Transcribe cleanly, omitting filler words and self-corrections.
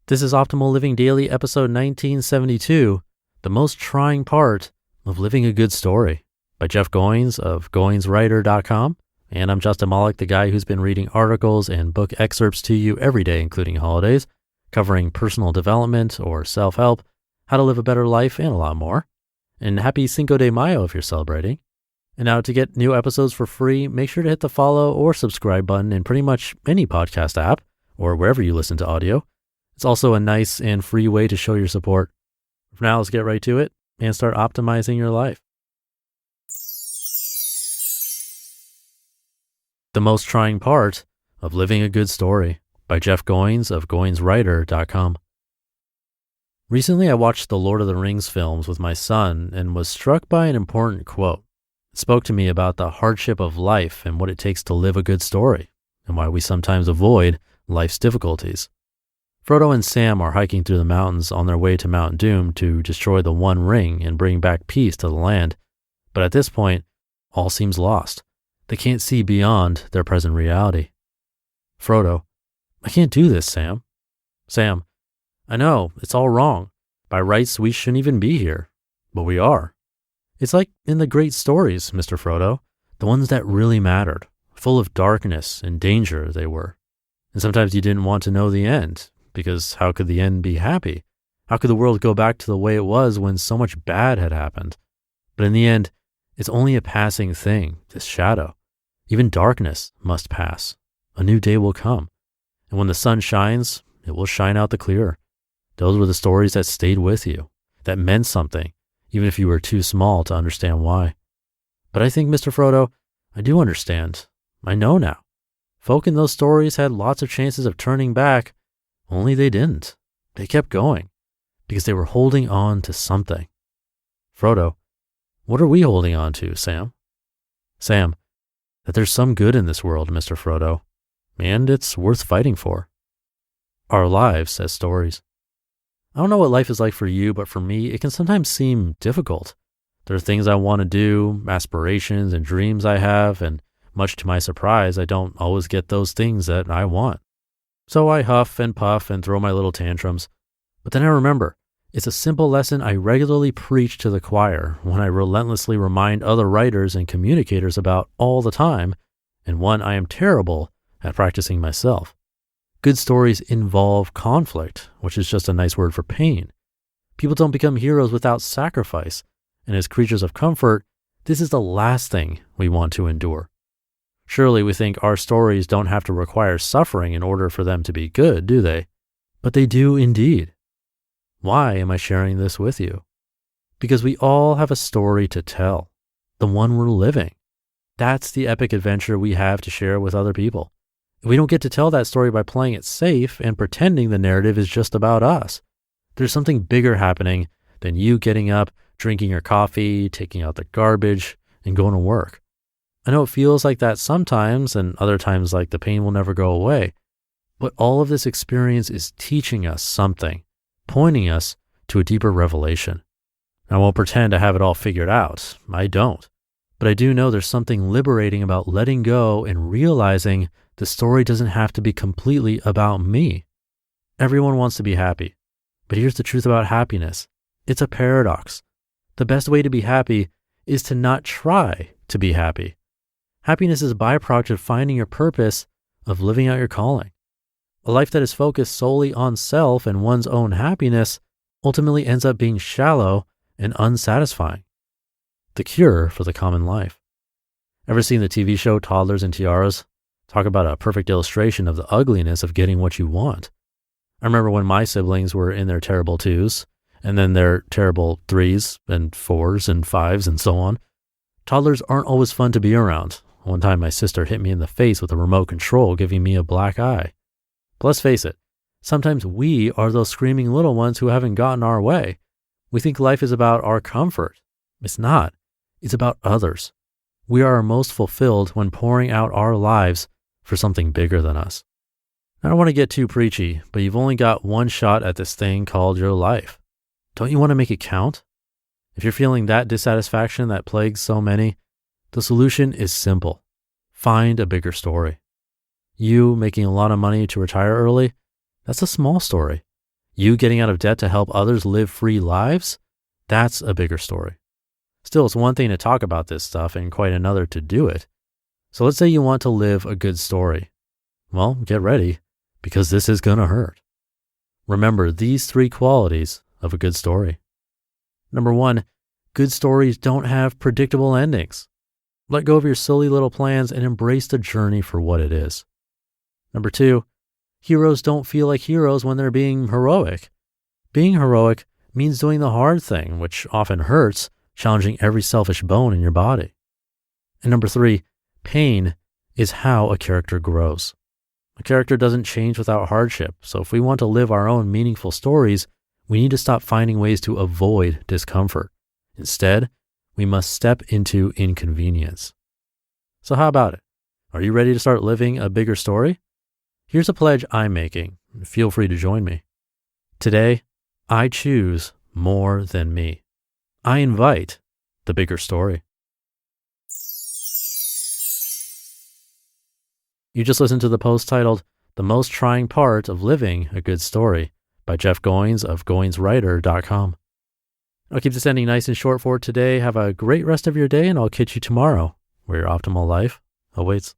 This is Optimal Living Daily, episode 1972, The Most Trying Part of Living a Good Story, by Jeff Goins of GoinsWriter.com. And I'm Justin Malik, the guy who's been reading articles and book excerpts to you every day, including holidays, covering personal development or self-help, how to live a better life, and a lot more. And happy Cinco de Mayo if you're celebrating. And now to get new episodes for free, make sure to hit the follow or subscribe button in pretty much any podcast app or wherever you listen to audio. It's also a nice and free way to show your support. For now, let's get right to it and start optimizing your life. The Most Trying Part of Living a Good Story, by Jeff Goins of GoinsWriter.com. Recently, I watched the Lord of the Rings films with my son and was struck by an important quote. It spoke to me about the hardship of life and what it takes to live a good story, and why we sometimes avoid life's difficulties. Frodo and Sam are hiking through the mountains on their way to Mount Doom to destroy the One Ring and bring back peace to the land. But at this point, all seems lost. They can't see beyond their present reality. Frodo: I can't do this, Sam. Sam: I know, it's all wrong. By rights, we shouldn't even be here. But we are. It's like in the great stories, Mr. Frodo, the ones that really mattered. Full of darkness and danger they were. And sometimes you didn't want to know the end. Because how could the end be happy? How could the world go back to the way it was when so much bad had happened? But in the end, it's only a passing thing, this shadow. Even darkness must pass. A new day will come. And when the sun shines, it will shine out the clearer. Those were the stories that stayed with you, that meant something, even if you were too small to understand why. But I think, Mr. Frodo, I do understand. I know now. Folk in those stories had lots of chances of turning back. Only they didn't. They kept going because they were holding on to something. Frodo: what are we holding on to, Sam? Sam: that there's some good in this world, Mr. Frodo, and it's worth fighting for. Our lives as stories. I don't know what life is like for you, but for me, it can sometimes seem difficult. There are things I want to do, aspirations and dreams I have, and much to my surprise, I don't always get those things that I want. So I huff and puff and throw my little tantrums. But then I remember, it's a simple lesson I regularly preach to the choir, one I relentlessly remind other writers and communicators about all the time, and one I am terrible at practicing myself. Good stories involve conflict, which is just a nice word for pain. People don't become heroes without sacrifice, and as creatures of comfort, this is the last thing we want to endure. Surely we think our stories don't have to require suffering in order for them to be good, do they? But they do indeed. Why am I sharing this with you? Because we all have a story to tell, the one we're living. That's the epic adventure we have to share with other people. We don't get to tell that story by playing it safe and pretending the narrative is just about us. There's something bigger happening than you getting up, drinking your coffee, taking out the garbage, and going to work. I know it feels like that sometimes, and other times like the pain will never go away. But all of this experience is teaching us something, pointing us to a deeper revelation. I won't pretend to have it all figured out. I don't. But I do know there's something liberating about letting go and realizing the story doesn't have to be completely about me. Everyone wants to be happy. But here's the truth about happiness. It's a paradox. The best way to be happy is to not try to be happy. Happiness is a byproduct of finding your purpose, of living out your calling. A life that is focused solely on self and one's own happiness ultimately ends up being shallow and unsatisfying. The cure for the common life. Ever seen the TV show Toddlers and Tiaras? Talk about a perfect illustration of the ugliness of getting what you want. I remember when my siblings were in their terrible 2s, and then their terrible 3s and 4s and 5s and so on. Toddlers aren't always fun to be around. One time my sister hit me in the face with a remote control, giving me a black eye. But let's face it, sometimes we are those screaming little ones who haven't gotten our way. We think life is about our comfort. It's not. It's about others. We are most fulfilled when pouring out our lives for something bigger than us. I don't want to get too preachy, but you've only got one shot at this thing called your life. Don't you want to make it count? If you're feeling that dissatisfaction that plagues so many, the solution is simple. Find a bigger story. You making a lot of money to retire early, that's a small story. You getting out of debt to help others live free lives? That's a bigger story. Still, it's one thing to talk about this stuff and quite another to do it. So let's say you want to live a good story. Well, get ready, because this is going to hurt. Remember these 3 qualities of a good story. Number 1, good stories don't have predictable endings. Let go of your silly little plans and embrace the journey for what it is. Number 2, heroes don't feel like heroes when they're being heroic. Being heroic means doing the hard thing, which often hurts, challenging every selfish bone in your body. And number 3, pain is how a character grows. A character doesn't change without hardship, so if we want to live our own meaningful stories, we need to stop finding ways to avoid discomfort. Instead, we must step into inconvenience. So how about it? Are you ready to start living a bigger story? Here's a pledge I'm making. Feel free to join me. Today, I choose more than me. I invite the bigger story. You just listened to the post titled, The Most Trying Part of Living a Good Story by Jeff Goins of GoinsWriter.com. I'll keep this ending nice and short for today. Have a great rest of your day, and I'll catch you tomorrow where your optimal life awaits.